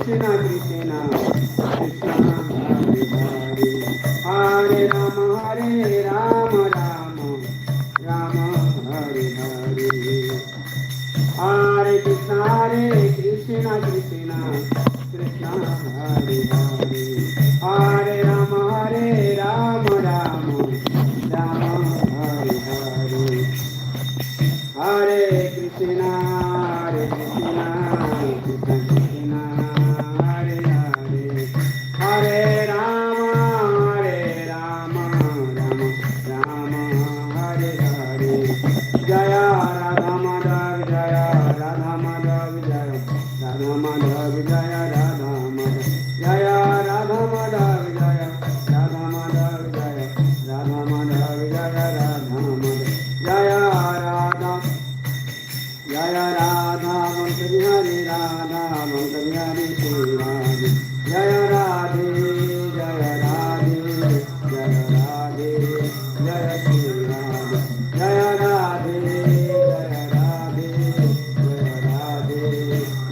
Krishna Krishna Krishna Hare Hare Hare Rama Rama Rama Hare Hare Hare Krishna Krishna Krishna Hare Hare Hare Rama Rama Rama Hare Hare Hare Krishna Krishna Krishna Hare Hare Hare Rama Rama Rama Hare Hare Jaya Radha Madhav Jaya Radha Madhav Jaya Radha Madhav Jaya Radha Madhav Jaya Radha Madhav Jaya Radha Madhav Jaya Radha Madhav Jaya Radha Madhav Jaya Radha Jaya Radha Mantra Bihari Radha Mantra Bihari Shri Radhe Jaya Radhe Jaya Radhe Jaya Radhe Jaya Shri Radhe Jaya Radhe Jaya Radhe Jaya Radhe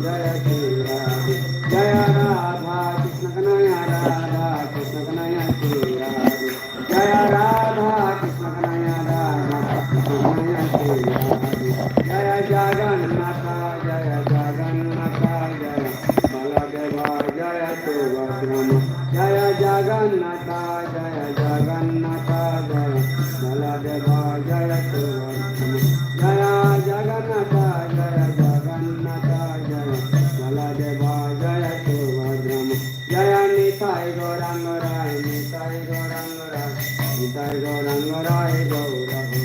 Jaya Shri Radhe Jaya Radha Krishna Kanaya Radha Krishna Kanaya Shri Radhe Jaya Radha Krishna Kanaya Radha Krishna Kanaya Shri Radhe Jaya Jagannatha Jaya Jagannatha Jaya Baladeva Jaya Subhadrama Jaya Jagannatha Jaya Jagannatha Jaya Baladeva Jaya Subhadrama Jaya Jagannatha Jaya Jagannatha Jaya Baladeva Jaya Subhadrama Jaya Nitai Gauranga Rai Nitai Gauranga Rai Nitai Gauranga Rai Gaura Hari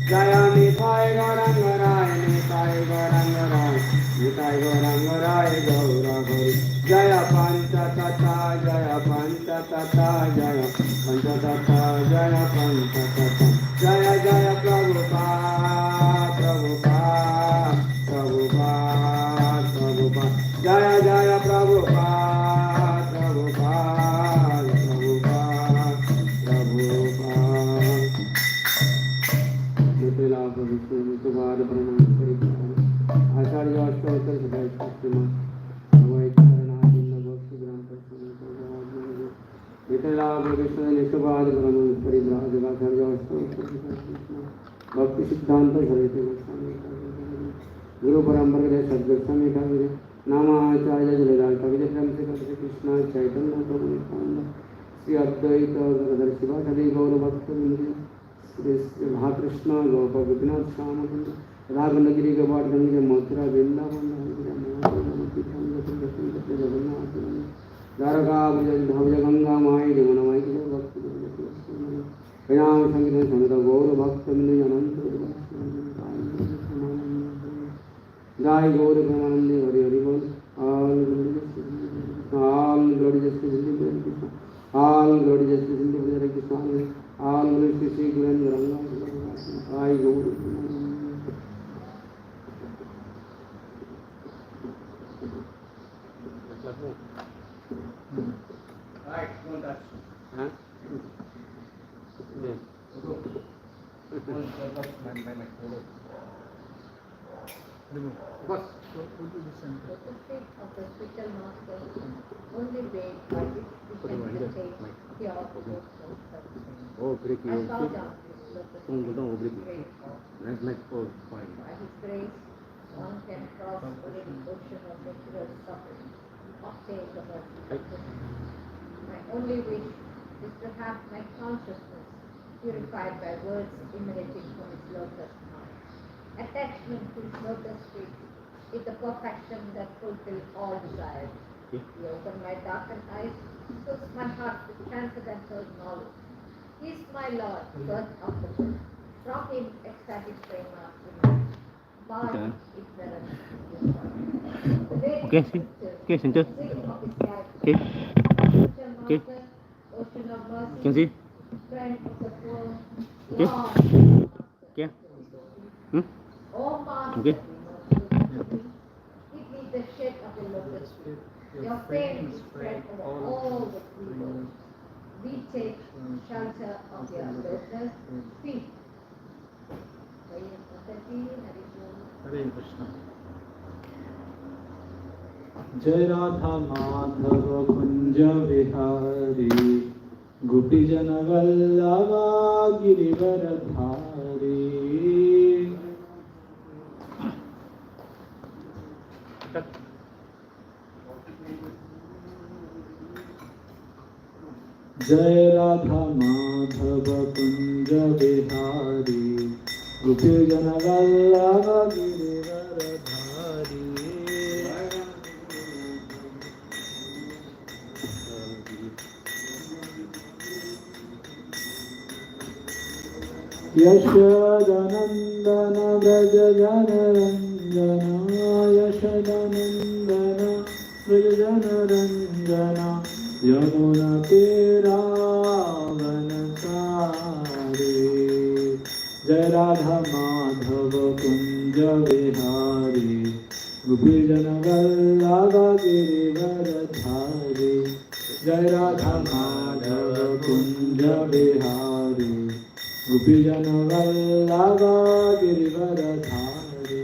Jaya Nitai Gauranga Rai Nitai Gauranga Rai Nitai Gauranga Rai Gaura Hari Jaya Panchatata Jaya Panchatata Jaya Panchatata Jaya Panchatata Jaya Jaya Prabhupada Prabhupada Prabhupada Prabhupada Jaya Jaya Prabhupada Prabhupada Prabhupada Prabhupada Mithila Prabhupada Mithubhada Pranam Paripurana Acharya Ashtotar Sadai Shaktiman Avai Charanajinda Bhakti Granta Shankarajana Mithila Prabhupada Mithubhada Pranam Paripurana Acharya Ashtotar Sadai Bhakti Siddhanta Sarite Goswami Guru Parampara Jai Sadguru Swami Thakur Nama Acharya Jalal Kavita Pramse Kavita Krishna Chaitanya Prabhu Nityananda Sri Advaita Gadadhar Sivasadi Gaura Bhakta Vindya Sri Bhakrishna Gopa Gopinath Shyamakunda Raganagiri Gavad Ganga Mathura Vrindavan Dwaraka Bhaja Ganga Mai Jamuna Mai Kila Bhakti Pranam Sankirtan Samita Gaura Bhakta Vindya Ananta Jai Gaura Premanande Hari Hari Bol All glory justice in the Krishna All glory justice in the Krishna All glory to Sri Guru Ranga Jai Gaura Right, don't touch. Huh? Yeah. What? The state of the spiritual master only way by which we can attain pure devotional service. Oh, break I your bow feet. down to his lotus Don't feet, break it. grateful. Oh, fine. By his grace, one can cross the living ocean of material suffering, obtain the mercy of goodness. My only wish is to have my consciousness purified by words emanating from his lotus mind. Attachment to his lotus feet is the perfection that fulfills all desires. He opened my darkened eyes, fills my heart with transcendental knowledge. He is my Lord, birth of the world. From him, ecstatic prema emerges. By ignorance is the very Okay, center. sing of his character. Okay. Okay. Ocean of mercy, Can see? friend of the poor, Okay. Lord. Okay. Oh, Master, Okay. give me the shade of the lotus feet. Your fame is spread over all the three worlds. We take shelter of your lotus feet. Hare Krishna. जय राधा माधव कुंज विहारी गोपी जन वल्लभा गिरिवर धारी। जय राधा माधव कुंज विहारी गोपी जन वल्लभा गिरिवर धारी। यशोदनन्दन व्रज जनरञ्जन यशोदनन्दन व्रज जनरञ्जन यमुनतीरावनचारी। जय राधा माधव कुंज विहारी गोपी जन वल्लभ गिरिवर धारी। जय राधा माधव कुंज विहारी गोपी जन वल्लभ गिरिवर धारी।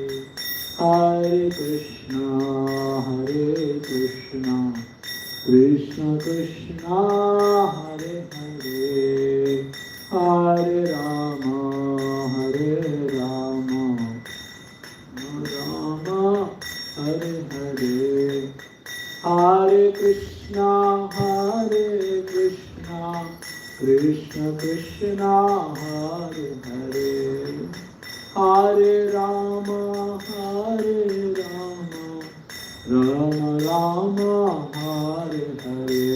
हरे कृष्णा कृष्ण कृष्णा हरे हरे हरे राम राम हरे हरे। हरे कृष्णा कृष्ण कृष्ण हरे हरे हरे राम राम राम हरे हरे।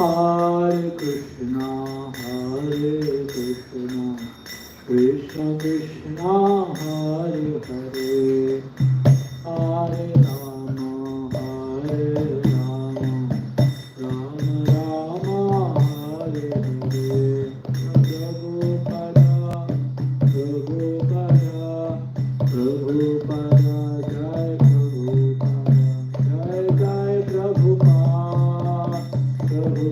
हरे कृष्णा कृष्ण कृष्ण हरे हरे हरे राम राम राम हरे हरे। प्रभुपद जय प्रभुपद जय जय प्रभुपाद जय जय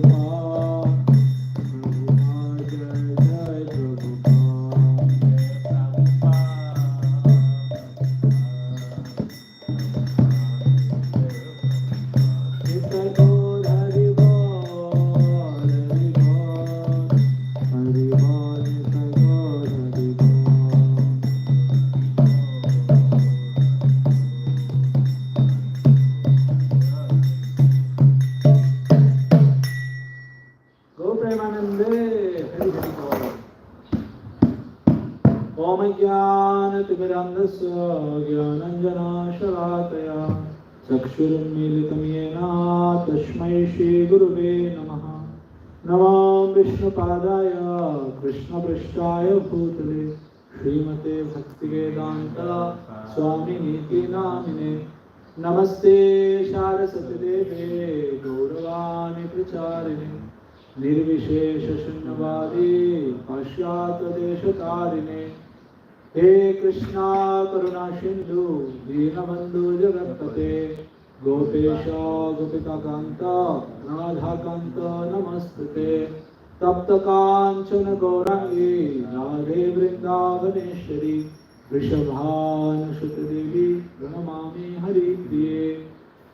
गो प्रेमानंदे हरि हरि बोल। ओम ज्ञानतिमिरान्धस्य ज्ञानञ्जनशलाकया चक्षुरुन्मीलितं येन तस्मै श्रीगुरुवे नमः। नमो विष्णुपादाय कृष्णपृष्ठाय भूतले श्रीमते भक्तिवेदान्त स्वामिनीति नामिने। नमस्ते सारस्वती देवे गौरवाणी प्रचारिणे निर्विशेष शून्यवादी पाश्चात्यदेशतारिणे। हे कृष्णा करुणा सिंधु दीनबंधु जगत्पते गोपेश गोपिकान्त राधाकान्त नमस्ते। तप्त कांचन गौरांगी राधे वृंदावनेश्वरी वृषभानुसुते देवी प्रणमामि हरिप्रिये।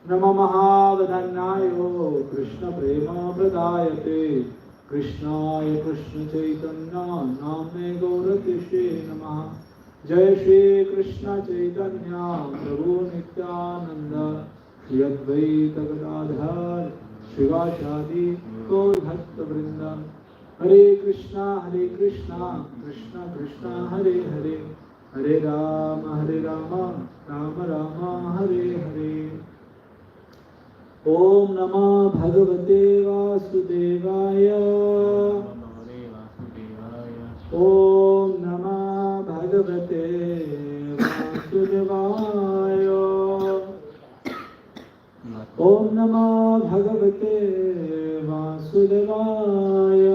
नमः महावदन्याय कृष्ण प्रेम प्रदायते कृष्णाय कृष्ण चैतन्य नाम्ने गौरकृष्णे नमः। जय श्री कृष्ण चैतन्य प्रभु नित्यानंद श्री अद्वैत गदाधर शिवाचार्य गौर भक्त वृंद। हरे कृष्णा कृष्ण कृष्ण हरे हरे हरे राम राम राम हरे हरे। ओम नमो भगवते वासुदेवाय ओम नमो भगवते वासुदेवाय ओम नमो भगवते वासुदेवाय।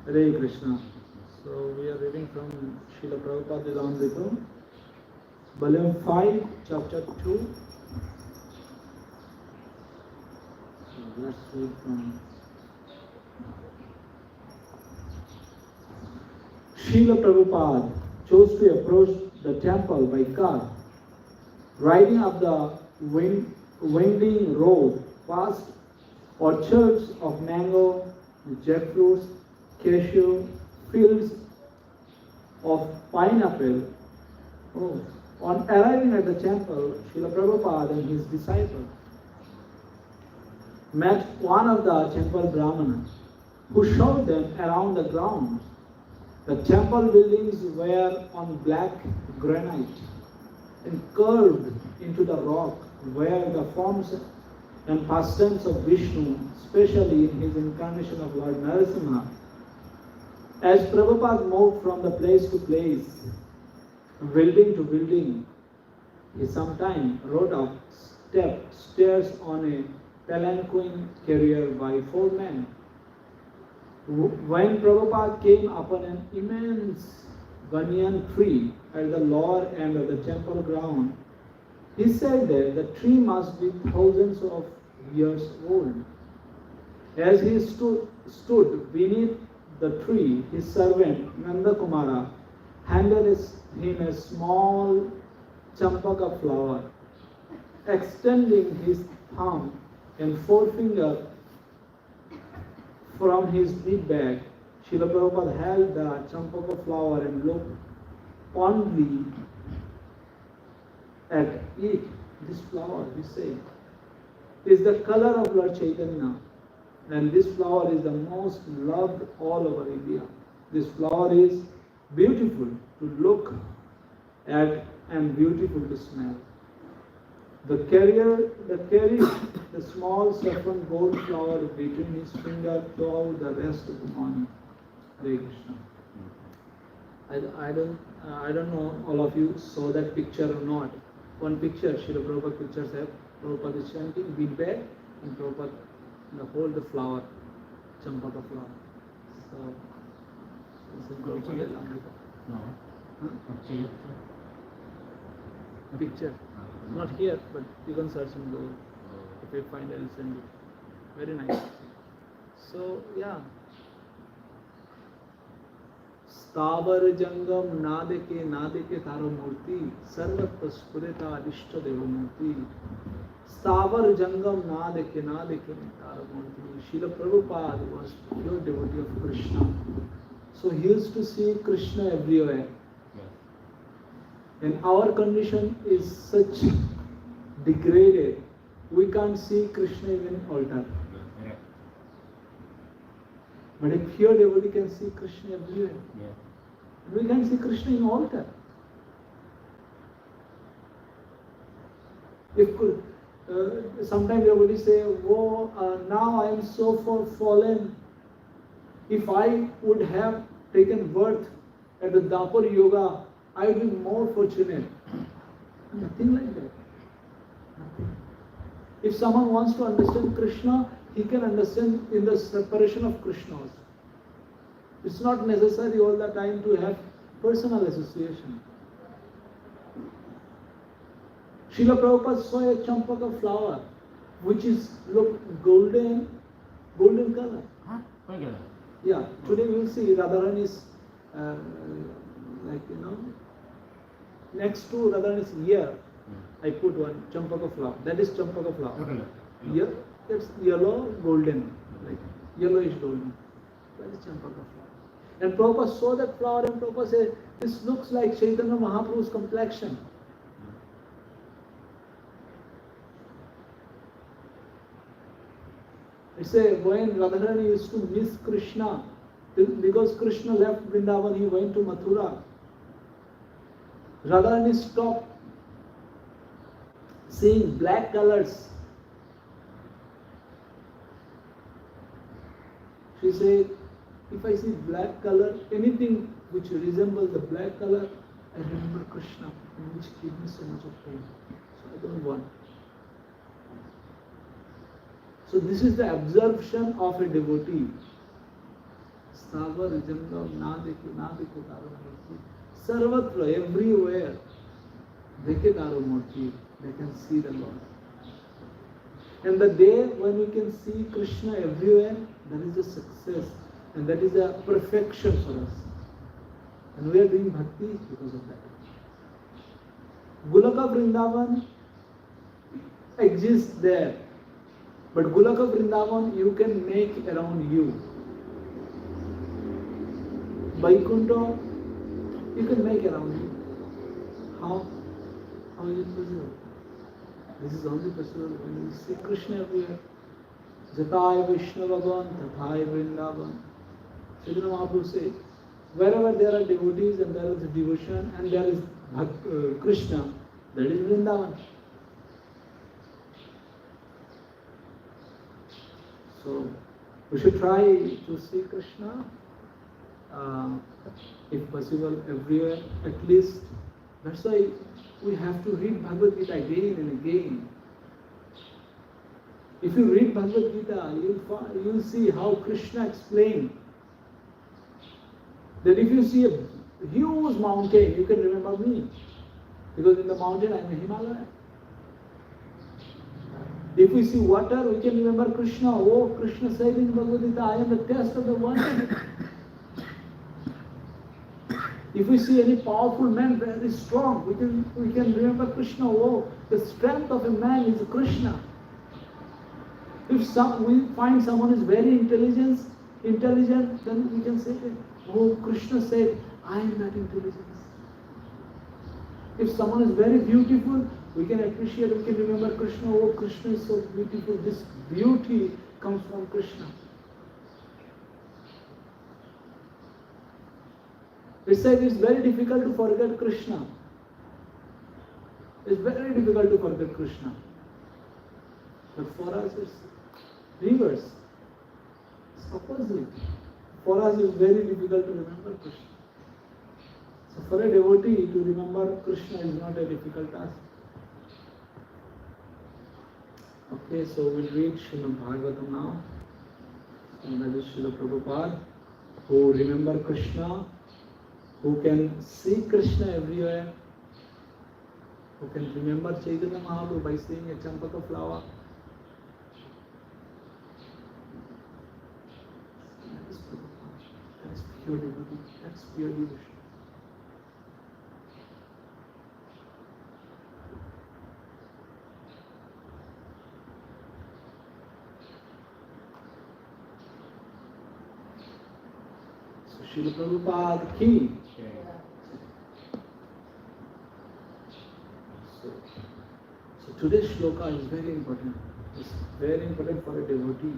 Hare Krishna. So we are reading from Srila Prabhupada Lilamrita, Volume 5, Chapter 2. So let's read from Srila Prabhupada chose to approach the temple by car. riding up the winding road past orchards of mango, jackfruits, cashew, fields of pineapple. Oh. On arriving at the temple, Srila Prabhupada and his disciple met one of the temple brahmanas who showed them around the grounds. The temple buildings were on black granite and curved into the rock where the forms and pastimes of Vishnu, especially in his incarnation of Lord Narasimha. As Prabhupada moved from the place to place, building to building, he sometimes rode up stairs on a palanquin carried by 4 men. When Prabhupada came upon an immense banyan tree at the lower end of the temple ground, he said that the tree must be thousands of years old. As he stood beneath the tree, his servant Nanda Kumara handed him a small champaka flower. Extending his thumb and forefinger from his big bag, Srila Prabhupada held the champaka flower and looked fondly at it. This flower, he said, is the color of Lord Chaitanya, and this flower is the most loved all over India. This flower is beautiful to look at and beautiful to smell. The carrier carried the small saffron gold flower between his finger throughout the rest of the morning. Hare Krishna. I don't know all of you saw that picture or not. One picture, Srila Prabhupada pictures have Prabhupada is chanting, big bag, and Prabhupada hold the flower, champaka flower. So, this is Prabhupada Amrita. No. Huh? Picture. Not here, but you can search in Google. If you find, I will send you. Very nice. So, yeah. Stavar jangam nadeke taro murti sarvatra spurita adishta deva murti. Stavar jangam nadeke taro murti. Srila Prabhupada was pure devotee of Krishna. So he used to see Krishna everywhere. And our condition is such degraded, we can't see Krishna even in altar. But a pure devotee can see Krishna everywhere. And we can see Krishna in altar. If sometimes devotees say, "Oh, now I am so far fallen. If I would have taken birth at the Dapur Yoga, I would be more fortunate." Nothing like that. Nothing. If someone wants to understand Krishna, he can understand in the separation of Krishna also. It's not necessary all the time to have personal association. Srila Prabhupada saw a champaka flower which is golden color. Huh? Yeah, today we will see Radharani's next to Radharani's ear, I put one champaka flower. That is champaka flower. Here, it's yellow, golden, like yellowish golden. That is champaka flower. And Prabhupada saw that flower and Prabhupada said, "This looks like Chaitanya Mahaprabhu's complexion." He said when Radharani used to miss Krishna, because Krishna left Vrindavan, he went to Mathura. Radharani stopped seeing black colors. She said, "If I see black color, anything which resembles the black color, I remember Krishna, and which gives me so much of pain. So I don't want." So this is the absorption of a devotee. Stavar jangam nadeke taro murti. Sarvatra, everywhere, deke taro murti. They can see the Lord. And the day when we can see Krishna everywhere, that is a success. And that is a perfection for us. And we are doing bhakti because of that. Golaka Vrindavan exists there, but Golaka Vrindavan you can make around you. Vaikuntha you can make around you. How? How is it possible? This is only possible when you see Krishna everywhere. Jatai Vaishnavagan, Tathai Vrindavan. Chaitanya Mahaprabhu says, wherever there are devotees and there is devotion and there is Krishna, that is Vrindavan. So we should try to see Krishna, if possible, everywhere, at least. That's why we have to read Bhagavad Gita again and again. If you read Bhagavad Gita, you'll see how Krishna explained that if you see a huge mountain, you can remember me. Because in the mountain I am a Himalaya. If we see water, we can remember Krishna. Oh, Krishna said in Bhagavad Gita, I am the test of the water. If we see any powerful man, very strong, we can remember Krishna. Oh, the strength of a man is Krishna. If we find someone is very intelligent, then we can say, oh, Krishna said, I am that intelligence. If someone is very beautiful, we can appreciate, we can remember Krishna. Oh, Krishna is so beautiful. This beauty comes from Krishna. It said it's very difficult to forget Krishna. It's very difficult to forget Krishna. But for us it's reverse. It's opposite. For us it's very difficult to remember Krishna. So for a devotee to remember Krishna is not a difficult task. Okay, so we'll read Srimad Bhagavatam now. And that is Srila Prabhupada, who remember Krishna, who can see Krishna everywhere, who can remember Chaitanya Mahaprabhu by seeing a champaka flower. That is Prabhupada. That is pure devotee. That's pure devotion. So Srila Prabhupada ki. So today's shloka is very important. It's very important for a devotee.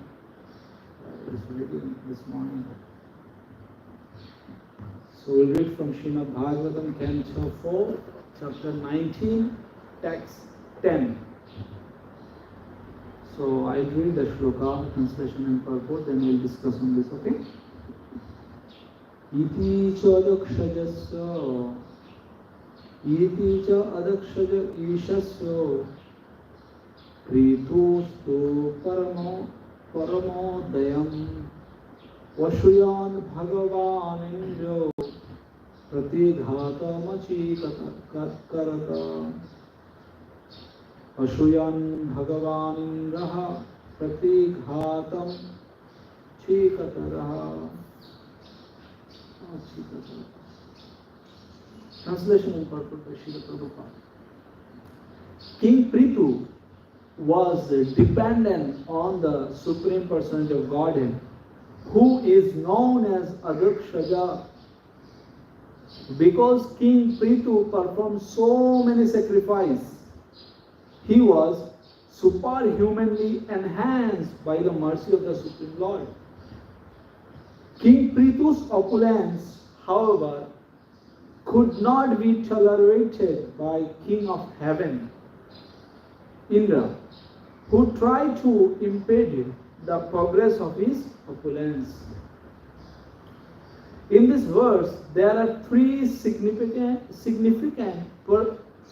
It's reading this morning. So we'll read from Srimad Bhagavatam, Canto 4, Chapter 19, Text 10. So I'll read the shloka, translation and purport, then we'll discuss on this, okay? Iti chodakshajasya Iti cha adakshaja ishasya Pritustu paramodayam Vashuyan bhagavanindra Pratighatamachi karata Vashuyan bhagavanindra Pratighatam chikataraha. Translation and purport by Srila Prabhupada. King Prithu was dependent on the Supreme Personality of Godhead, who is known as Adakshaja. Because King Prithu performed so many sacrifices, he was superhumanly enhanced by the mercy of the Supreme Lord. King Prithu's opulence, however, could not be tolerated by King of Heaven, Indra, who tried to impede the progress of his opulence. In this verse, there are three significant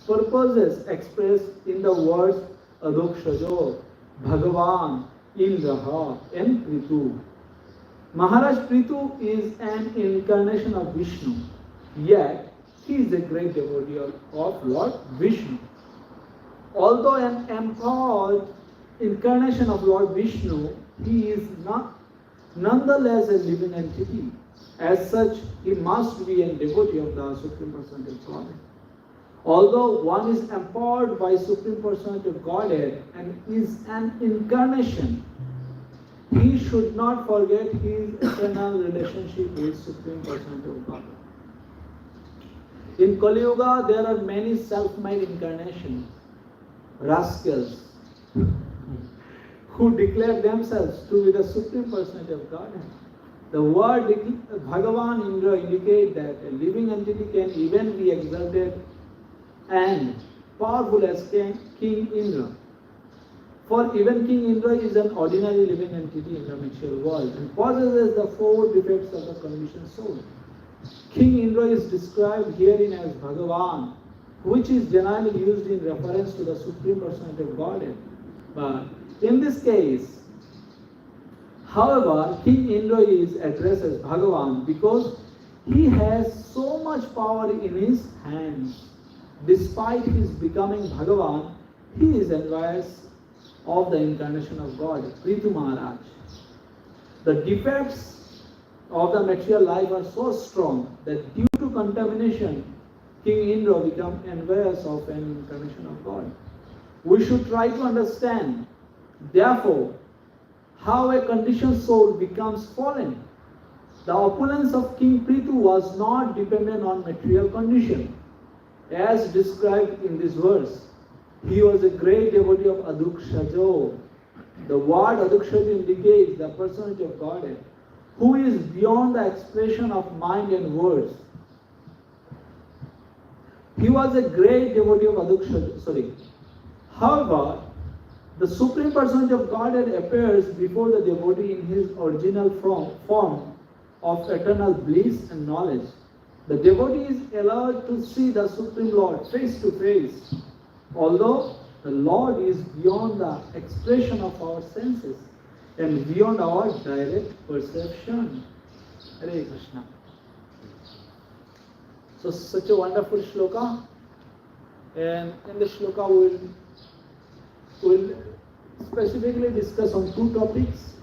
purposes expressed in the words Adokshajo, Bhagavan, Indraha, and Prithu. Maharaj Prithu is an incarnation of Vishnu, yet he is a great devotee of Lord Vishnu. Although an empowered incarnation of Lord Vishnu, he is nonetheless a living entity. As such, he must be a devotee of the Supreme Personality of Godhead. Although one is empowered by Supreme Personality of Godhead and is an incarnation, he should not forget his eternal relationship with Supreme Personality of Godhead. In Kali Yuga, there are many self-made incarnations, rascals, who declare themselves to be the Supreme Personality of Godhead. The word Bhagavan Indra indicates that a living entity can even be exalted and powerful as King Indra. For even King Indra is an ordinary living entity in the material world and possesses the four defects of the conditioned soul. King Indra is described herein as Bhagavan, which is generally used in reference to the Supreme Personality of Godhead. But in this case, however, King Indra is addressed as Bhagavan because he has so much power in his hands. Despite his becoming Bhagavan, he is envious of the incarnation of God, Prithu Maharaj. The defects of the material life are so strong that due to contamination, King Indra becomes envious of an incarnation of God. We should try to understand, therefore, how a conditioned soul becomes fallen. The opulence of King Prithu was not dependent on material condition, as described in this verse. He was a great devotee of Adukshajo. The word Adukshajo indicates the personality of Godhead, who is beyond the expression of mind and words. He was a great devotee of Adukshajo. However, the Supreme Personality of Godhead appears before the devotee in his original form of eternal bliss and knowledge. The devotee is allowed to see the Supreme Lord face to face, although the Lord is beyond the expression of our senses and beyond our direct perception. Hare Krishna. So such a wonderful shloka, and in the shloka we will specifically discuss on two topics.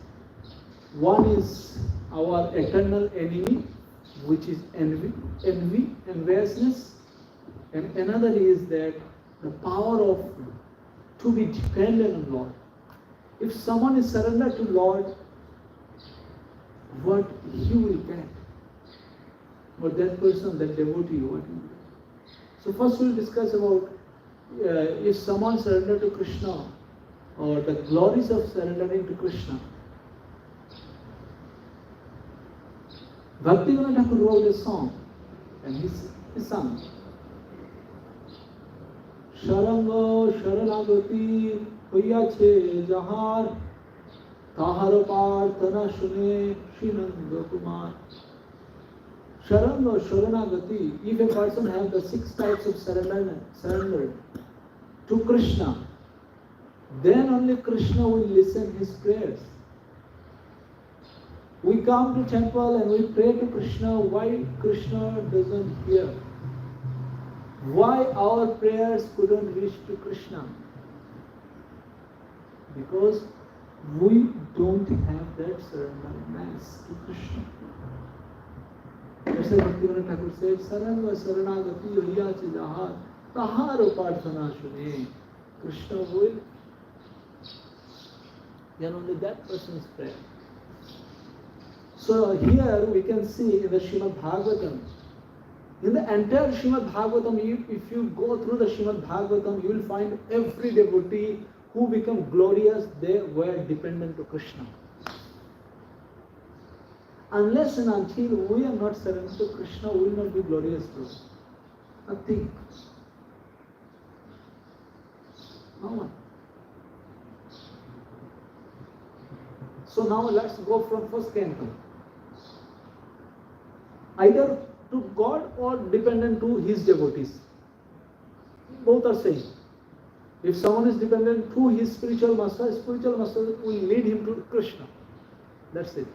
One is our eternal enemy, which is enviousness, and another is that the power of to be dependent on Lord. If someone is surrendered to Lord, what he will get? Or that person, that devotee, what he will get? So first we will discuss about if someone surrendered to Krishna, or the glories of surrendering to Krishna. Bhaktivinoda Thakur wrote a song, and he sang, Sharango Sharanagati Hoyache Jahar Taharo Partana Shune Shinanda Kumar. Sharango Sharanagati, if a person has the 6 types of surrender to Krishna, then only Krishna will listen his prayers. We come to temple and we pray to Krishna. Why Krishna doesn't hear? Why our prayers couldn't reach to Krishna? Because we don't have that surrenderness to Krishna. That's why Bhaktivinoda Thakur said, Saranga Saranagati Yoyachi Jahar Taharo Partana Shune. Krishna will, then only that person's prayer. So here we can see in the Srimad Bhagavatam, in the entire Srimad Bhagavatam, if you go through the Srimad Bhagavatam, you will find every devotee who become glorious, they were dependent to Krishna. Unless and until we are not surrendered to Krishna, we will not be glorious to us. Nothing. No one. So now let's go from first canto. Either to God or dependent to his devotees. Both are same. If someone is dependent to his spiritual master will lead him to Krishna. That's it.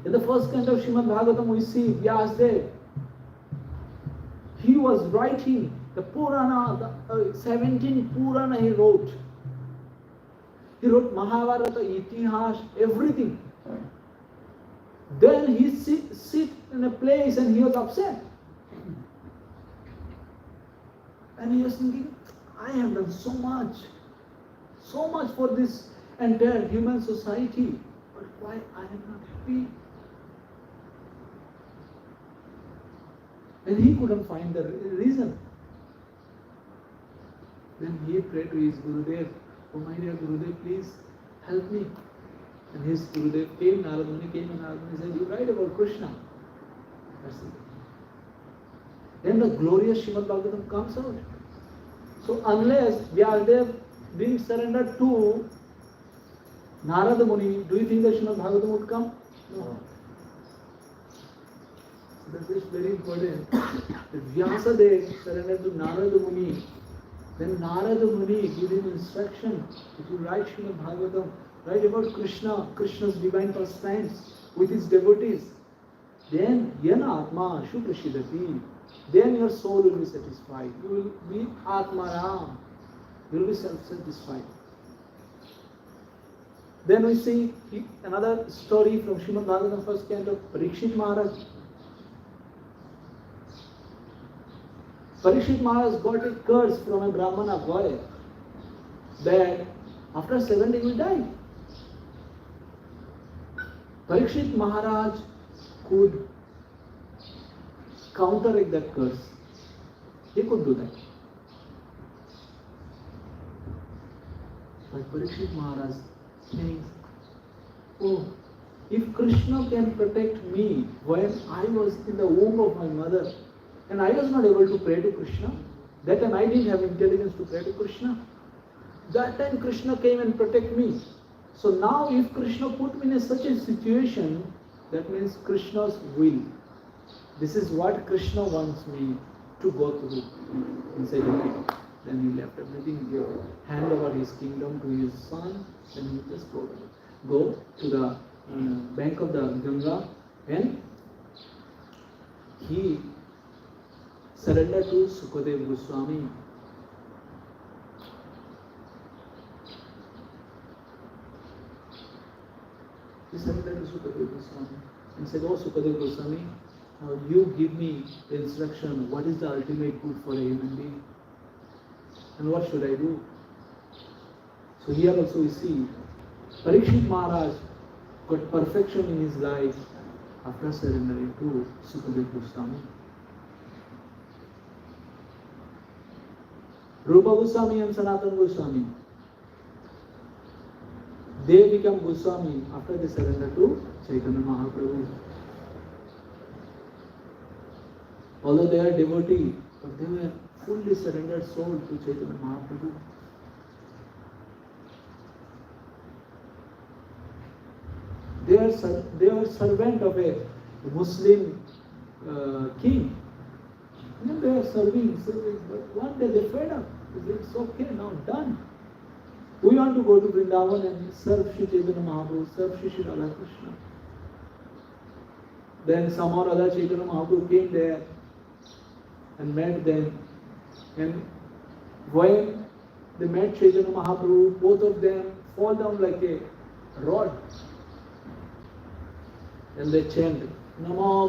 In the first canto of Srimad Bhagavatam, we see Vyasadeva. He was writing the Purana, 17 Purana he wrote. He wrote Mahabharata, Itihas, everything. Then he sit in a place and he was upset. And he was thinking, I have done so much for this entire human society, but why I am not happy? And he couldn't find the reason. Then he prayed to his Gurudev, oh my dear Gurudev, please help me. And his Gurudev came, Narada Muni came, and Narada Muni said, you write about Krishna. That's it. Then the glorious Srimad Bhagavatam comes out. So unless Vyasadev didn't surrender to Narada Muni, do you think the Srimad Bhagavatam would come? No. So that is very important. If Vyasadev surrendered to Narada Muni, then Narada Muni gave him instruction to write Srimad Bhagavatam, write about Krishna, Krishna's divine pastimes with his devotees. Then Yana Atma Shuprashidati. Then your soul will be satisfied. You will be Atmaram. You will be self-satisfied. Then we see another story from Srimad Bhagavatam, first canto, Parikshit Maharaj. Parikshit Maharaj got a curse from a Brahmana boy that after 7 days he will die. Parikshit Maharaj could counteract that curse. He could do that. But Parikshit Maharaj thinks, oh, if Krishna can protect me when I was in the womb of my mother and I was not able to pray to Krishna, that time I didn't have intelligence to pray to Krishna. That time Krishna came and protect me. So now if Krishna put me in such a situation, that means Krishna's will. This is what Krishna wants me to go through. He said, okay. Then he left everything, he hand over his kingdom to his son, then he just go to the bank of the Ganga, and he surrendered to Sukadev Goswami. He surrendered to Sukadev Goswami and said, oh Sukadev Goswami, now you give me the instruction, what is the ultimate good for a human being? And what should I do? So here also we see Parikshit Maharaj got perfection in his life after surrendering to Sukadev Goswami. Rupa Goswami and Sanatana Goswami, they become Goswami after they surrender to Chaitanya Mahaprabhu. Although they are devotee, but they were fully surrendered soul to Chaitanya Mahaprabhu. They are servant of a Muslim king. And they are serving, but one day they fed up. They said, it's okay, now done. We want to go to Vrindavan and serve Sri Chaitanya Mahaprabhu, serve Sri Radha Krishna. Then some or other Chaitanya Mahaprabhu came there and met them. And when they met Chaitanya Mahaprabhu, both of them fall down like a rod. And they chant, Namo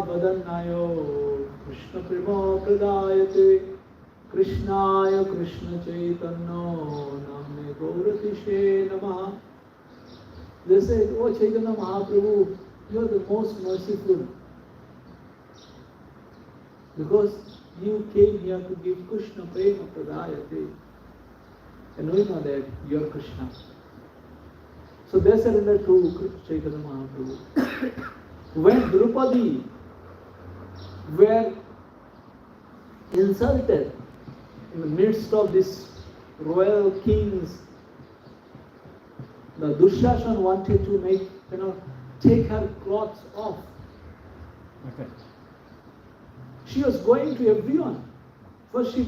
Mahabhadannayo Krishna Prema Pradayate Krishnaya Krishna Chaitanya Namne Gauratishe Namaha. They said, oh Chaitanya Mahaprabhu, you are the most merciful. Because you came here to give Krishna Prema Pradayate. And we know that you are Krishna. So they surrendered to Chaitanya Mahaprabhu. When Draupadi were insulted in the midst of this royal kings, the Dushashan wanted to take her clothes off. Okay. She was going to everyone. First she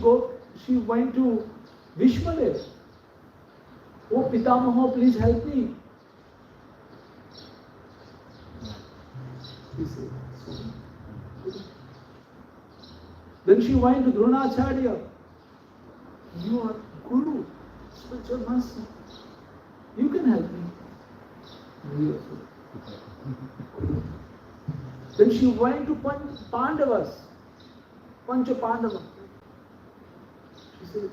went to Vishmadev. Oh Pitamaha, please help me. He said, so. Then she went to Dronacharya. You are Guru, spiritual master. You can help me. He also. Then she went to Pandavas, Pancha Pandava. He said,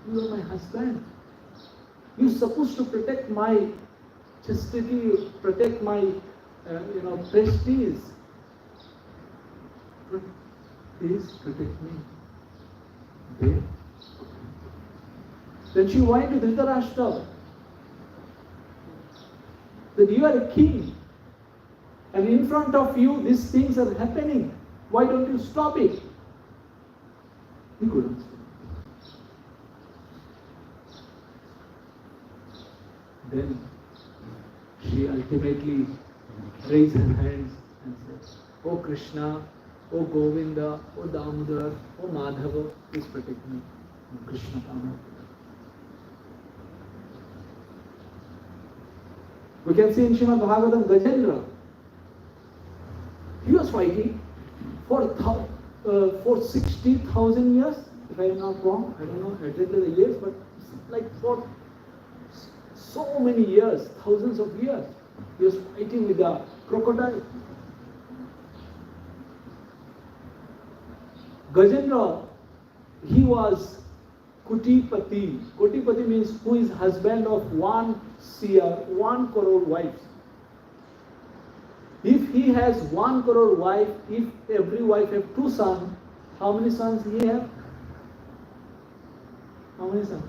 you are my husband. You're supposed to protect my chastity, protect my, prestige. Please protect me. Okay? Then she went to Dhritarashtra. That you are a king. And in front of you, these things are happening. Why don't you stop it? He couldn't stop. Then she ultimately raised her hands and said, "Oh Krishna, oh Govinda, oh Damodar, oh Madhava, please protect me." And Krishna came. We can see in Srimad Bhagavatam, Gajendra. He was fighting for 60,000 years, if I am not wrong. I don't know exactly the years, but like for so many years, thousands of years, he was fighting with a crocodile. Gajendra, he was Kutipati. Kutipati means who is husband of 1 crore wives. If he has 1 crore wife, if every wife have 2 sons, how many sons he have? How many sons?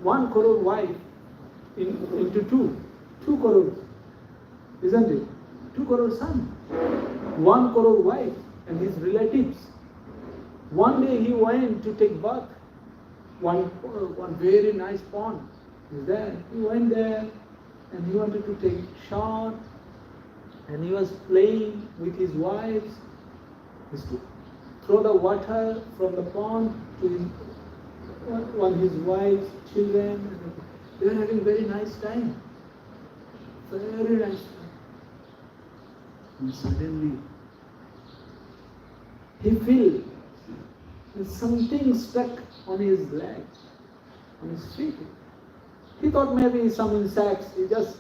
1 crore wife into 2 crores, isn't it? 2 crore sons, 1 crore wife and his relatives. One day he went to take bath. One very nice pond is there. He went there and he wanted to take shower, and he was playing with his wives. He used to throw the water from the pond to his wife's children. They were having very nice time. Very nice time. And suddenly he felt something stuck on his leg, on his feet. He thought maybe some insects, he just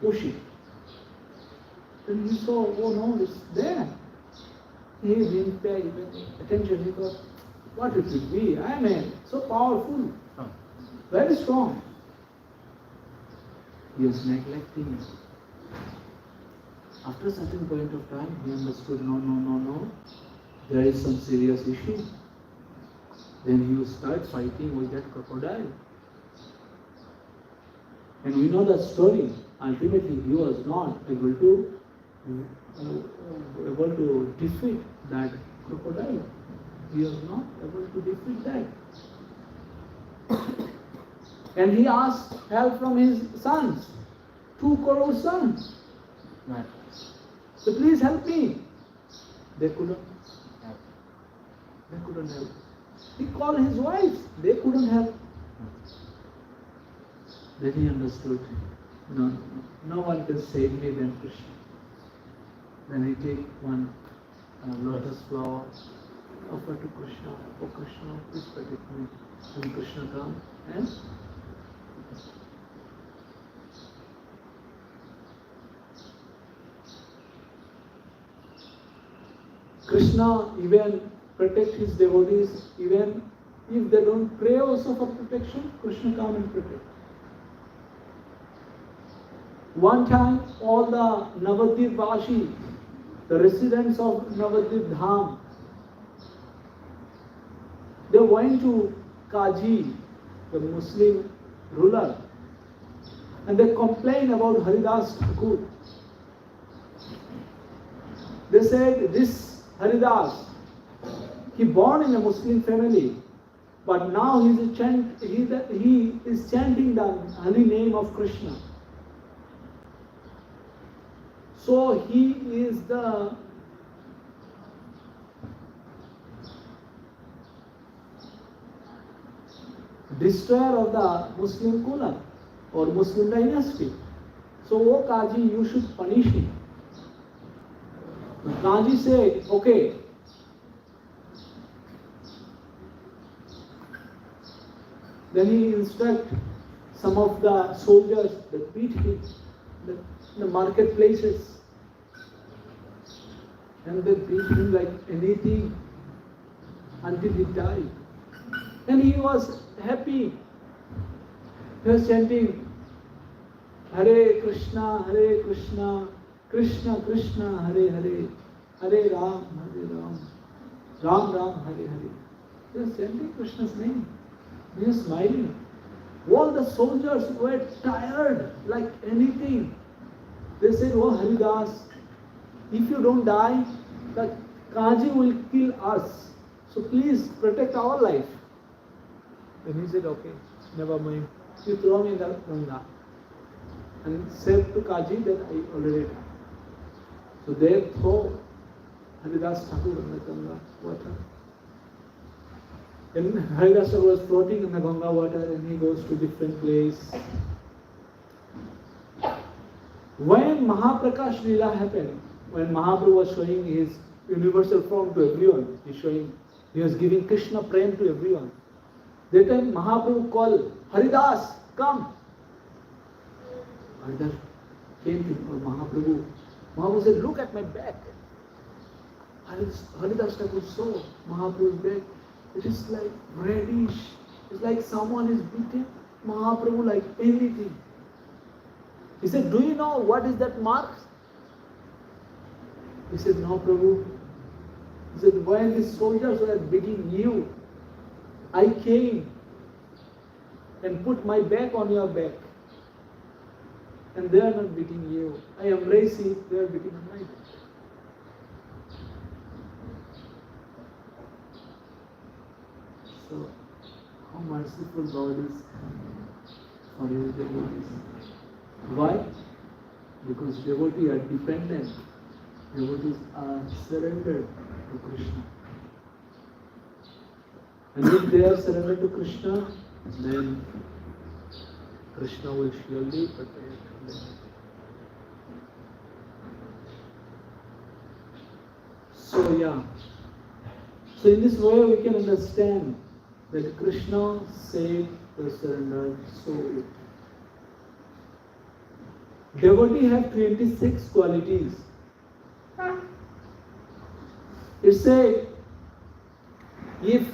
pushed it. Then he saw, oh no, it's there. He didn't pay attention. He thought, what it could be? I am so powerful, very strong. He was neglecting it. After a certain point of time, he understood, no, there is some serious issue. Then he started fighting with that crocodile. And we know that story. Ultimately, he was not able to defeat that crocodile. He was not able to defeat that. And he asked help from his sons, 2 crore sons. Right. So please help me. They couldn't help. They couldn't help. He called his wives. They couldn't help. Then he understood, no one can save me than Krishna. Then he take one lotus flower, offer to Krishna. Oh Krishna, please protect me. Then Krishna comes and Krishna even protect his devotees, even if they don't pray also for protection, Krishna come and protect. One time, all the Navadvip Vashi, the residents of Navadvip Dham, they went to Kaji, the Muslim ruler, and they complained about Haridas Thakur. They said, this Haridas, he born in a Muslim family, but now he is chanting the holy name of Krishna. So he is the destroyer of the Muslim Kula or Muslim dynasty. So, oh Kaji, you should punish him. Kaji said, okay. Then he instructed some of the soldiers that beat him in the marketplaces. And they beat him like anything. until he died. And he was happy. He was chanting, Hare Krishna, Krishna Krishna, Hare Hare, Hare Ram, Ram Ram, Hare Hare. He was chanting Krishna's name. He was smiling. All the soldiers were tired like anything. They said, oh Haridas, if you don't die, the Kaji will kill us. So please protect our life. Then he said, okay, never mind. You throw me in the Ganga. And said to Kaji that I already died. So they throw Haridas Thakur in the Ganga water. And Haridas Thakur was floating in the Ganga water and he goes to different place. When Mahaprakash Leela happened, when Mahaprabhu was showing his universal form to everyone, he was giving Krishna prem to everyone. That time Mahaprabhu called, Haridas, come. Haridas came to Mahaprabhu. Mahaprabhu said, look at my back. Haridas Thakur saw Mahaprabhu's back. It is like reddish. It's like someone is beating Mahaprabhu like anything. He said, do you know what is that mark? He said, no, Prabhu. He said, when the soldiers were beating you, I came and put my back on your back. And they are not beating you. I embrace it, they are beating on my back. So, how merciful God is for his devotees. Why? Because devotees are dependent. Devotees are surrendered to Krishna. And if they are surrendered to Krishna, then Krishna will surely protect them. So So in this way we can understand that Krishna saved the surrendered soul. Devotee have 26 qualities. It said, if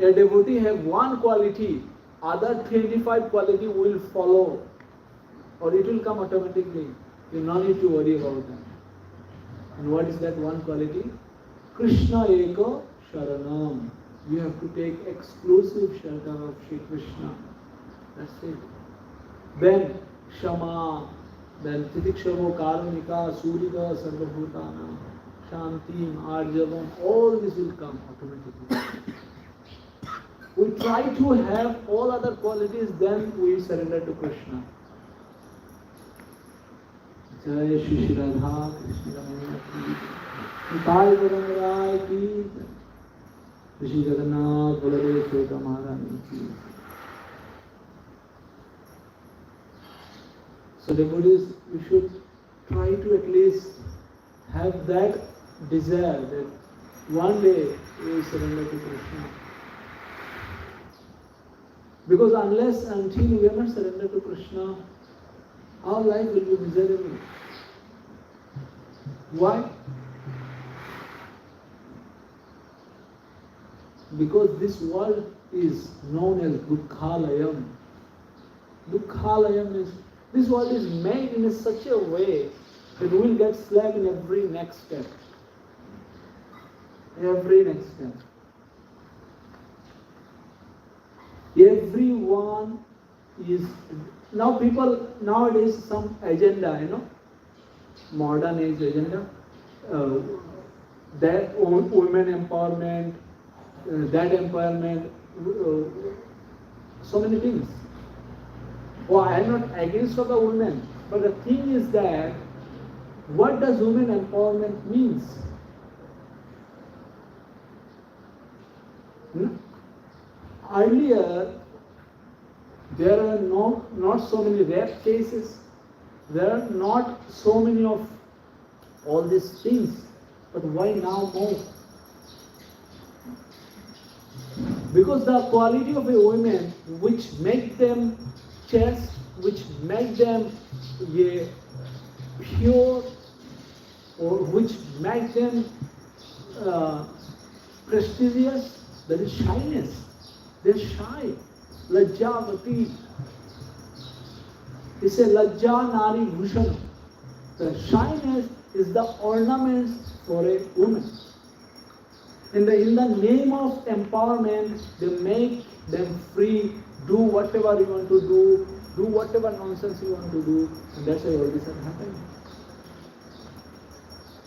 a devotee have one quality, other 25 quality will follow, or it will come automatically. You no need to worry about that. And what is that one quality? Krishna Eka Sharanam. You have to take exclusive shelter of Shri Krishna. That's it. Then Shama, then Titikshavo Karunika, Surika, Sarvabhutana, Shanti, Arjavam, all this will come automatically. We try to have all other qualities, then we surrender to Krishna. Jai Shri Radha Krishna Ramaya Ki Nitai Varangarai Ki Shri Jagannath Baladev Sota Maharani Ki. So devotees, we should try to at least have that desire that one day we will surrender to Krishna. Because unless until we are not surrendered to Krishna, our life will be miserable. Why? Because this world is known as Dukkhalayam. Dukkhalayam is, this world is made in such a way that we will get slapped in every next step. Every next step. Everyone is, now people, nowadays some agenda, modern age agenda, that women empowerment, that empowerment, so many things. Oh, I am not against of the women, but the thing is that, what does women empowerment means? Earlier, there are not so many rape cases, there are not so many of all these things, but why now more? Because the quality of a woman which make them chaste, which make them pure, or which make them prestigious, There is shyness. They're shy. Lajjavati. It's a Lajja Nari Bhushan. The shyness is the ornaments for a woman. In the name of empowerment, they make them free, do whatever you want to do whatever nonsense you want to do, and that's why all this has happened.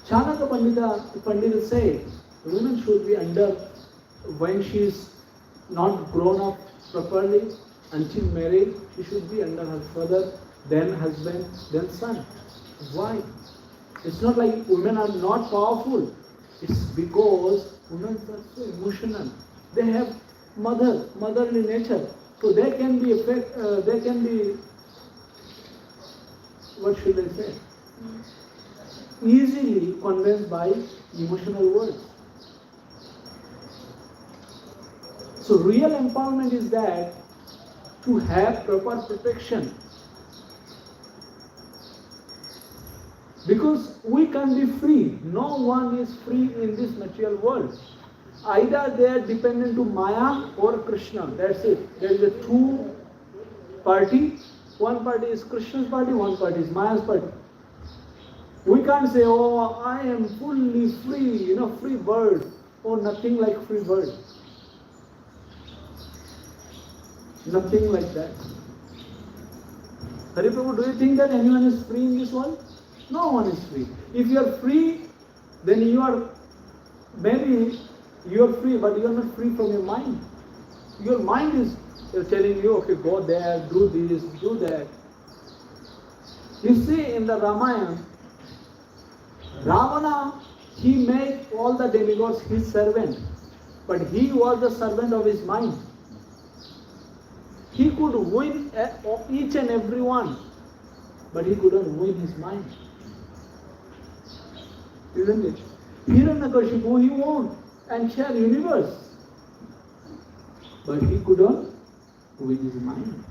Chanaka Pandita say the woman should be under, when she is not grown up properly, until married, she should be under her father, then husband, then son. Why? It's not like women are not powerful. It's because women are so emotional. They have motherly nature. So they can be what should I say? Easily convinced by emotional words. So real empowerment is that to have proper protection. Because we can be free. No one is free in this material world. Either they are dependent to Maya or Krishna. That's it. There is a two party. One party is Krishna's party, one party is Maya's party. We can't say, oh, I am fully free, free bird. Oh, nothing like free bird. Nothing like that. Hari Prabhu, do you think that anyone is free in this world? No one is free. If you are free, then maybe you are free, but you are not free from your mind. Your mind is telling you, okay, go there, do this, do that. You see in the Ramayana, Ravana, he made all the demigods his servant, but he was the servant of his mind. He could win each and every one, but he couldn't win his mind. Isn't it? Hiranyakashipu, he won entire universe, but he couldn't win his mind.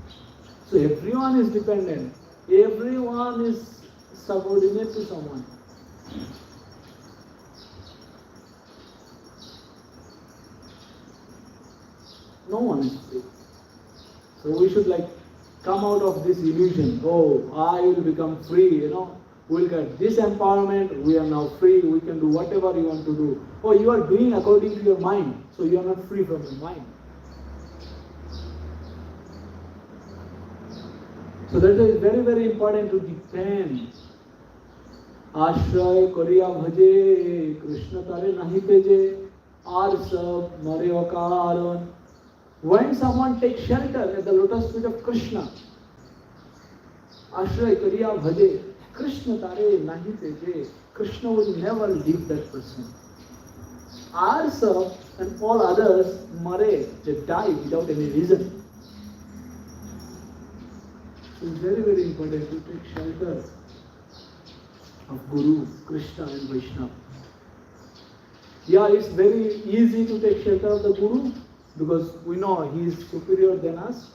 So everyone is dependent. Everyone is subordinate to someone. No one is free. So we should come out of this illusion. Oh, I will become free, We'll get this empowerment, we are now free, we can do whatever you want to do. Oh, you are doing according to your mind, so you are not free from your mind. So that is very, very important to depend. Ashray kariya bhaje, Krishna tare nahi peje, aar sab mare akaran. When someone takes shelter at the lotus feet of Krishna, Ashray kariya bhaje, Krishna tare nahi peje, Krishna will never leave that person. Aar sab and all others mare, they die without any reason. So it's very, very important to take shelter of Guru, Krishna and Vaishnava. Yeah, it's very easy to take shelter of the Guru because we know he is superior than us.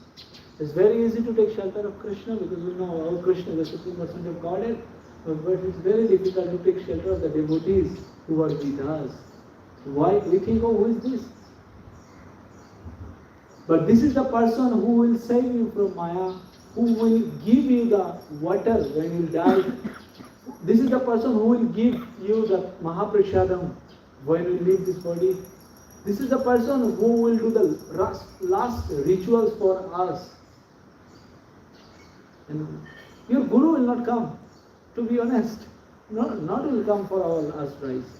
It's very easy to take shelter of Krishna because we know our Krishna is the Supreme Person of Godhead. But it's very difficult to take shelter of the devotees who are with us. Why? We think, oh, who is this? But this is the person who will save you from Maya, who will give you the water when you die. This is the person who will give you the Mahaprashadam when you leave this body. This is the person who will do the last rituals for us. And your Guru will not come, to be honest. Not will come for our last rites.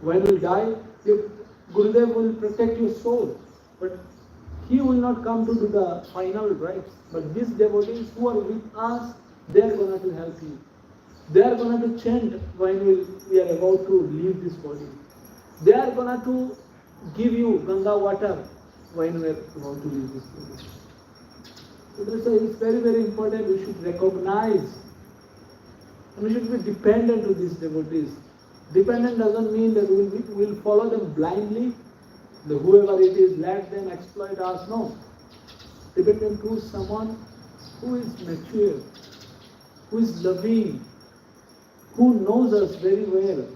When you die, your Gurudev will protect your soul. But he will not come to do the final rites. But these devotees who are with us, they are going to help you. They are going to chant when we are about to leave this body. They are going to give you Ganga water when we are about to leave this body. So that's why it's very, very important we should recognize and we should be dependent to these devotees. Dependent doesn't mean that we will follow them blindly. Whoever it is, let them exploit us. No. Dependent to someone who is mature, who is loving, who knows us very well.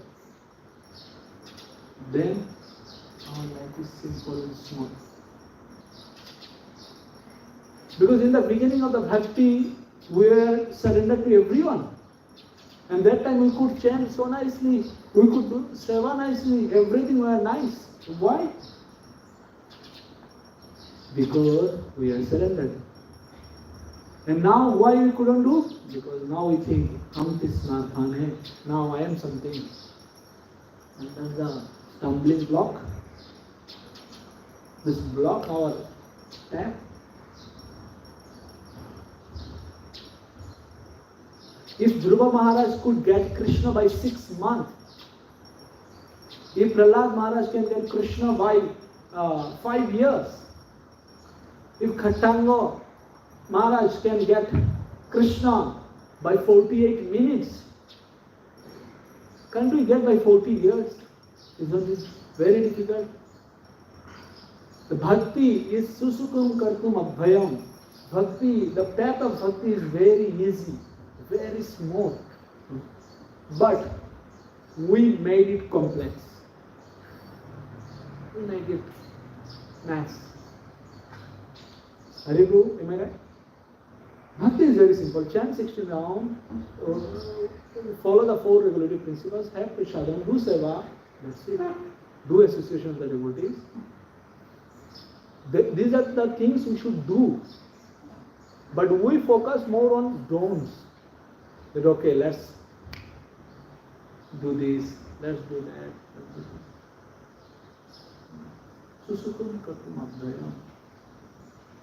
Then Our life is simple and small. Because in the beginning of the bhakti, we were surrendered to everyone. And that time we could chant so nicely, we could do seva nicely, everything was nice. Why? Because we are surrendered. And now why we couldn't do? Because now we think, Hum Tisna Thane, now I am something. And that's the stumbling block. This block our path. If Dhruva Maharaj could get Krishna by 6 months, if Prahlad Maharaj can get Krishna by 5 years, if Khattanga Maharaj can get Krishna by 48 minutes, can't we get by 40 years? Isn't it very difficult? The bhakti is susukum kartum abhayam. Bhakti, the path of bhakti is very easy, very smooth. But we made it complex. We make it mass. Haribu, am I right? Bhakti is very simple. Chant 16 rounds, follow the 4 regulative principles, have prashadam, do seva, that's it. Do association with the devotees. These are the things we should do. But we focus more on don'ts. That okay, let's do this, let's do that.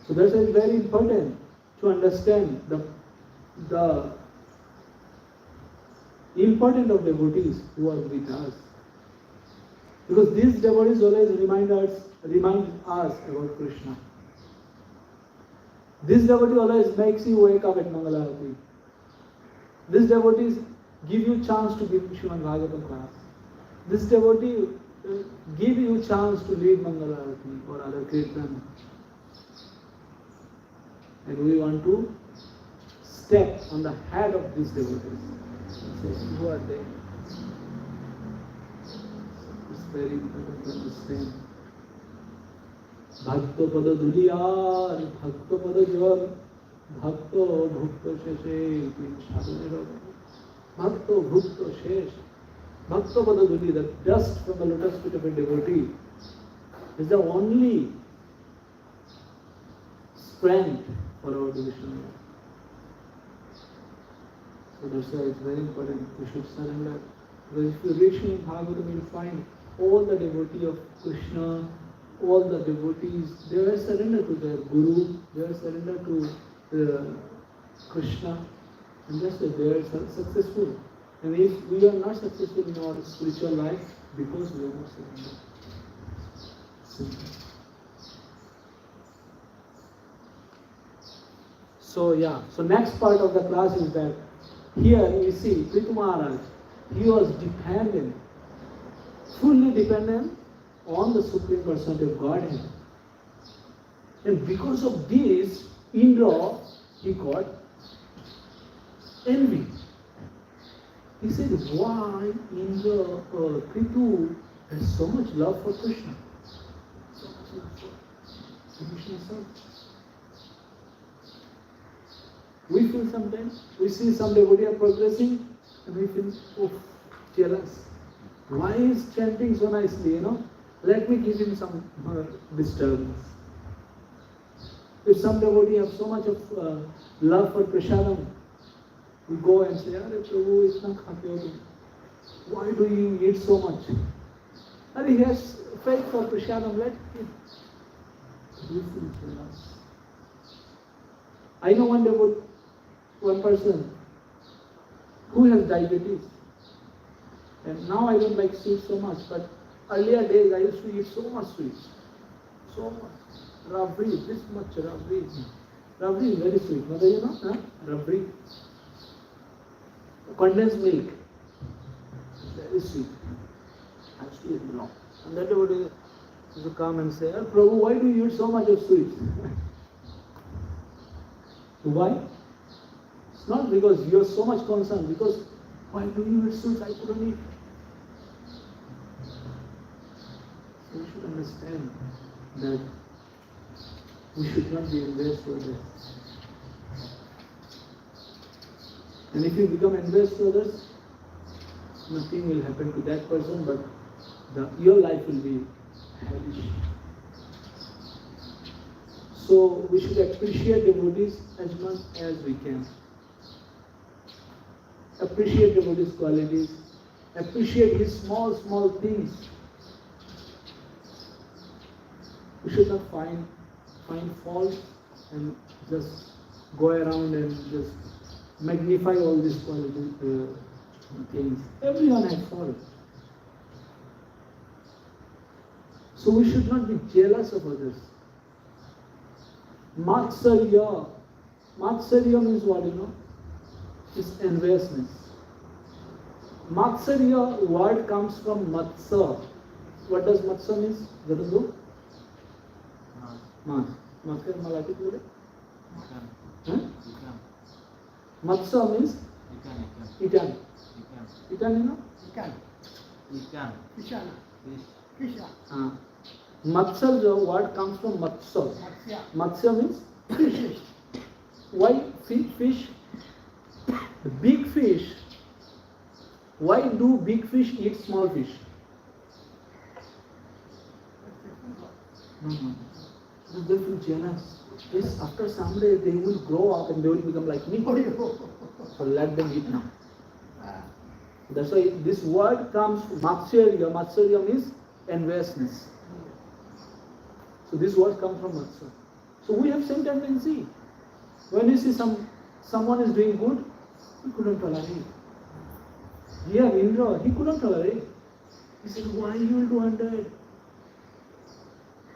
So that's why it's very important to understand the importance of devotees who are with us. Because these devotees always remind us about Krishna. This devotee always makes you wake up at Mangalarati. These devotees give you chance to give Srimad Bhagavatam class. This devotee give you chance to lead Mangalarati or other kirtan. And we want to step on the head of these devotees. Who are they? It's very important to understand. Bhakto pada duliyar, bhakto pada jor, bhakto bhukto sheshe, bhakto bhukto shesh. Bhakto pada duli, the dust from the lotus feet of a devotee, is the only strength for our devotion. So that's why it's very important we should surrender. Because if you reach in Bhagavatam, you'll find all the devotees of Krishna, all the devotees, they are surrendered to their Guru, they are surrendered to Krishna, and that's why they are successful. And if we are not successful in our spiritual life, because we are not surrendered. Simple. So next part of the class is that here you see Prithu Maharaj, he was dependent, fully dependent on the Supreme Personality of Godhead. And because of this, Indra, he got envy. He said, why Indra, Prithu has so much love for Krishna? So much love for Krishna. We feel sometimes, we see some devotee are progressing and we feel, oh, jealous. Why is chanting so nicely, Let me give him some disturbance. If some devotee have so much of love for prasadam, we go and say, Arey Prabhu, itna khate ho tum. Why do you eat so much? And he has faith for prasadam, let him. We feel jealous. I know one person who has diabetes. And now I don't like sweets so much, but earlier days I used to eat so much sweets. So much. Rabri, this much rabri. Rabri is very sweet. Mother, you know? Rabri. Condensed milk. Very sweet. I used to eat a lot. And that devotee used to come and say, Prabhu, why do you eat so much of sweets? Why? It's not because you are so much concerned, because why do you eat sweets? I couldn't eat. we should understand that we should not be envious to others. And if you become envious to others, nothing will happen to that person, but your life will be hellish. So we should appreciate devotees as much as we can. Appreciate devotees' qualities. Appreciate his small, small things. We should not find faults and just go around and just magnify all these qualities, things. Everyone has faults. So we should not be jealous of others. Matsarya. Matsarya means what, you know? It's enviousness. Matsarya word comes from matsa. What does matsa means? Jadundu? Mas. Matsa Malathi pure? Matsa means? Ikan. Ikan, you know? Ikan. Fish. Matsarya word comes from matsa. Matsya means fish. Why fish? Big fish. Why do big fish eat small fish? No. They feel jealous. Yes, after some day they will grow up and they will become like me. So let them eat now. That's why this word comes from Matsarya. Matsarya means enviousness. So this word comes from Matsarya. So we have same tendency. When you see someone is doing good, he couldn't tolerate. Here, Indra, he couldn't tolerate. He said, why you will do 100?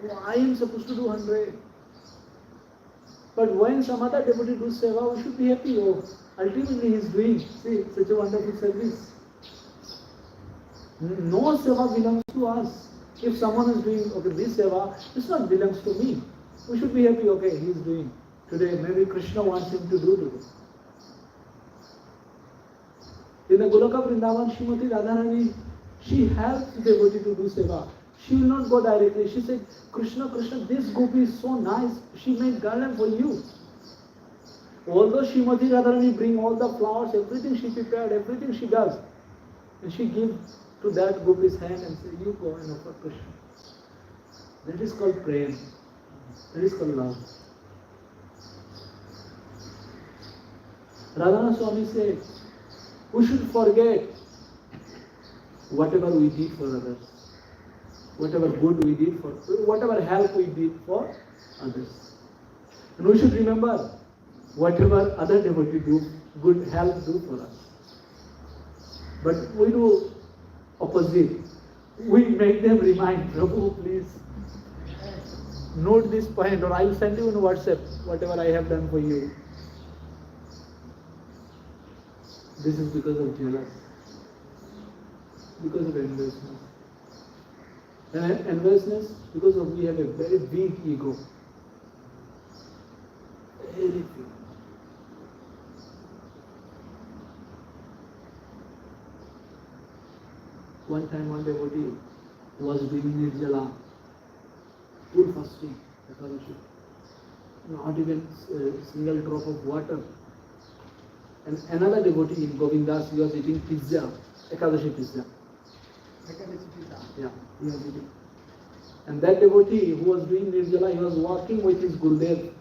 Why I am supposed to do 100? But when some other devotee does seva, we should be happy. Oh, ultimately he is doing such a wonderful service. No seva belongs to us. If someone is doing this seva, this not belongs to me. We should be happy. Okay, he is doing today. Maybe Krishna wants him to do today. In the Goloka Vrindavan, Srimati Radharani, she helps the devotee to do seva. She will not go directly. She said, Krishna, this gopi is so nice. She made garland for you. Although Srimati Radharani bring all the flowers, everything she prepared, everything she does. And she gives to that gopi's hand and say, you go and offer Krishna. That is called praying. That is called love. Radhana Swami said, we should forget whatever we did for others. Whatever good we did for, whatever help we did for others. And we should remember whatever other devotee do, good help do for us. But we do opposite. We make them remind, Prabhu, please note this point, or I will send you in WhatsApp whatever I have done for you. This is because of jealous, because of enviousness. And enviousness because of we have a very big ego. Very big. One time one devotee was doing Nirjala, full fasting, not even a single drop of water. And another devotee in Govindas, he was eating pizza, Ekadashi pizza. Yeah, he was eating. And that devotee who was doing Nirjala, he was walking with his Gurudev,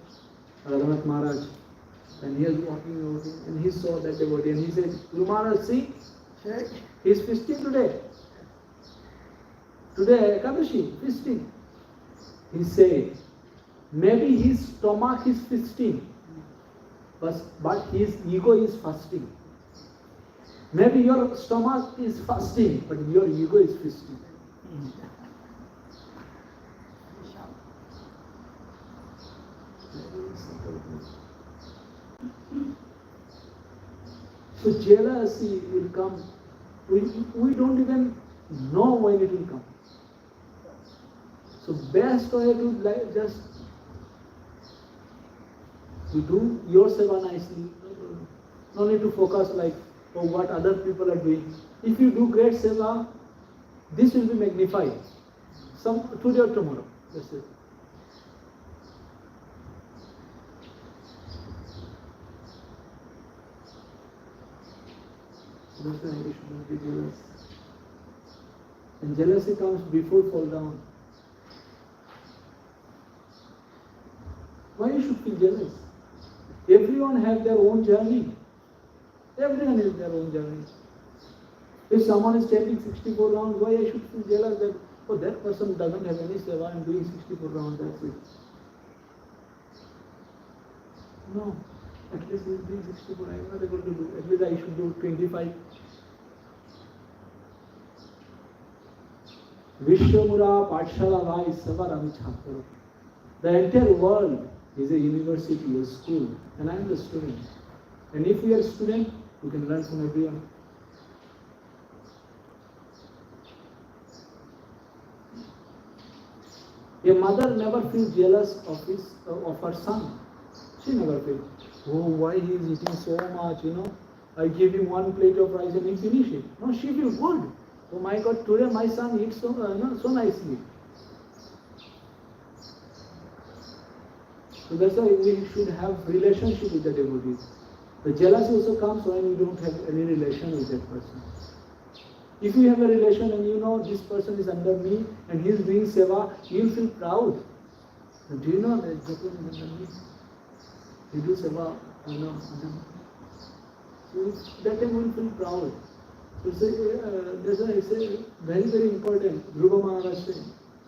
Radhanath Maharaj. And he was walking, and he saw that devotee and he said, Guru Maharaj, see, he is feasting today. Today, Ekadashi, feasting. He said, maybe his stomach is feasting, but his ego is fasting. Maybe your stomach is fasting, but your ego is feasting. So jealousy will come. We don't even know when it will come. So best way to just to do your seva nicely. No need to focus like what other people are doing. If you do great seva, this will be magnified. today or tomorrow. That's it. That's why we should not be jealous. And jealousy comes before fall down. Why you should feel jealous? Everyone has their own journey. Everyone has their own journey. If someone is chanting 64 rounds, why I should feel jealous that, oh, that person doesn't have any seva and doing 64 rounds, that's it. No, at least he is doing 64, I am not able to do. At least I should do 25. Vishwamura Pathshala Vai Savarami Chhaparo. The entire world is a university, a school, and I am the student. And if we are a student, we can learn from everyone. A mother never feels jealous of her son. She never feels, oh, why he is eating so much, I give him one plate of rice and he finish it. No, she feels good. Oh my God, today my son eats so nicely. So that's why we should have relationship with the devotees. The jealousy also comes when you don't have any relation with that person. If you have a relation and you know this person is under me and he is doing seva, you will feel proud. Do you know that Japan is under me? He do seva, under me. So that time we will feel proud. So that's why I say very, very important. Dhruva Maharaj said,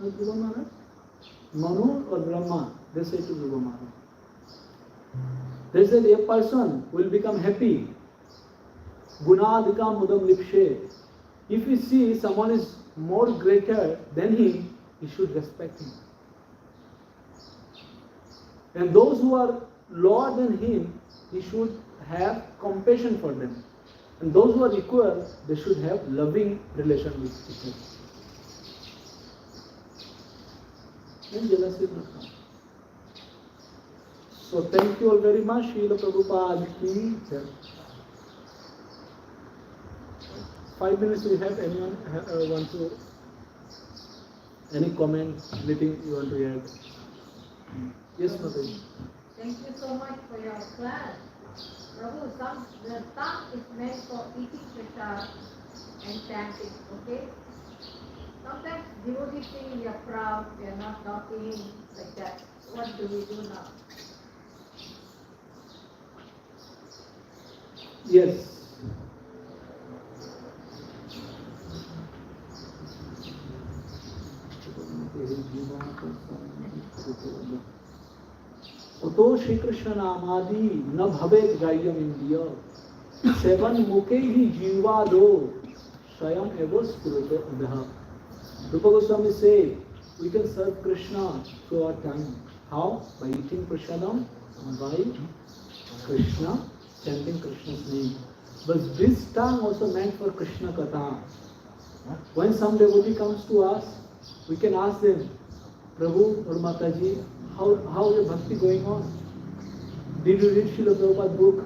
Dhruva Maharaj? Manu or Brahma? They say to Dhruva Maharaj. They said a person will become happy. Gunadika mudam lipshe. If you see someone is more greater than him, he should respect him. And those who are lower than him, he should have compassion for them. And those who are equal, they should have loving relation with people. Then jealousy will not come. So thank you all very much. Srila Prabhupada ki jai. 5 minutes we have. Anyone want to, any comment, anything you want to add? Yes, Mataji. Thank you so much for your class. Prabhu, the tongue is meant for eating prasad and chanting, okay? Sometimes devotees think we are proud, we are not talking like that. What do we do now? Yes. Oto Shri Krishna Namadi na bhavet gayyam indiya sevan muke hi jivado swayam eva spurata adha. Rupa Goswami say we can serve Krishna through our tongue. How? By eating prasadam, by Krishna, chanting Krishna's name. But this tongue also meant for Krishna Katha. When some devotee comes to us, we can ask them, Prabhu or Mataji, how is bhakti going on? Did you read Srila Prabhupada's book?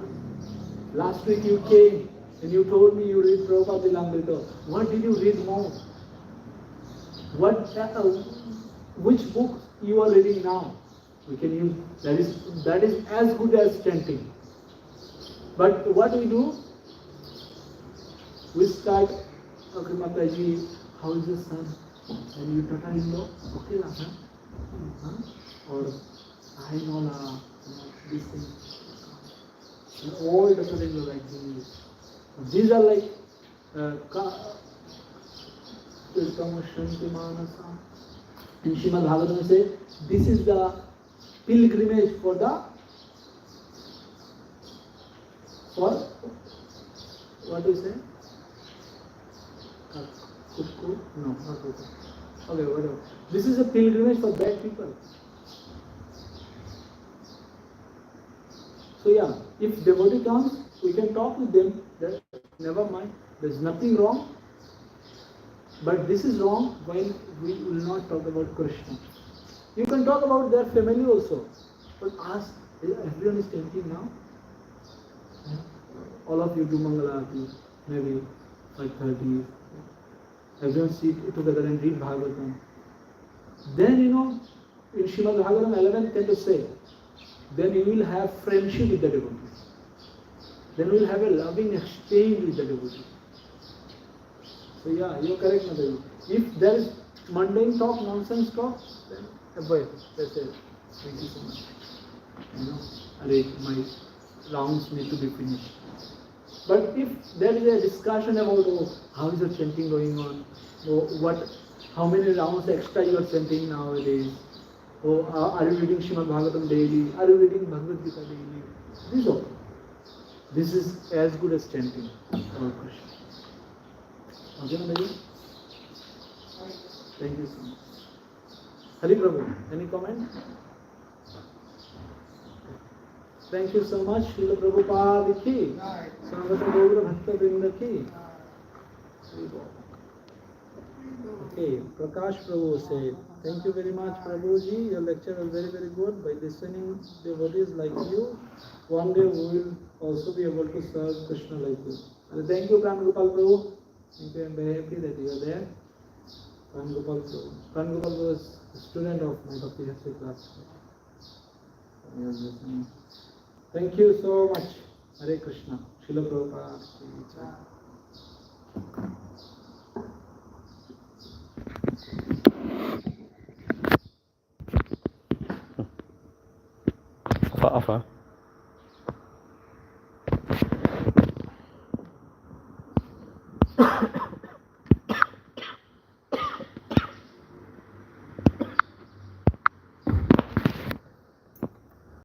Last week you came and you told me you read Prabhupada Lilamrita. What did you read more? Which book you are reading now? We can use that is as good as chanting. But what we do? We start, okay, Mataji, how is the son? And you tata-in-law, okay lah, huh? Or I know lah, this thing. And all the tata-in-law like this. These are like in Srimad Bhagavatam say, this is the pilgrimage for what do you say? Kukku? No, not kukku. Okay, whatever. This is a pilgrimage for bad people. So yeah, if devotee comes, we can talk with them. That never mind. There's nothing wrong. But this is wrong when we will not talk about Krishna. You can talk about their family also. But ask, everyone is chanting now. All of you do Mangalarati, maybe 5:30. Everyone sit together and read Bhagavatam. then in Srimad Bhagavatam 11 to say, then you will have friendship with the devotees. Then you will have a loving exchange with the devotees. So yeah, you're correct, Mataji. If there is mundane talk, nonsense talk, then avoid. That's it. Thank you so much. My rounds need to be finished. But if there is a discussion about how is your chanting going on, how many rounds extra you are chanting nowadays, are you reading Srimad Bhagavatam daily, are you reading Bhagavad Gita daily, this is as good as chanting our Krishna. Okay, Mataji? Thank you so much. Hari Prabhu, any comment? Thank you so much. Srila Prabhupada ki, Sanatana Gaura Bhakta Vrinda ki. Okay, Prakash Prabhu said, thank you very much, Prabhuji. Your lecture was very, very good. By listening devotees like you, one day we will also be able to serve Krishna like you. And thank you, Pran Gopal Prabhu. Thank you. I'm very happy that you are there. Pran Gopal Prabhu. Pran Gopal Prabhu is a student of my Bhakti History class. He was listening. Thank you so much. Hare Krishna. Srila Prabhupada. Apa?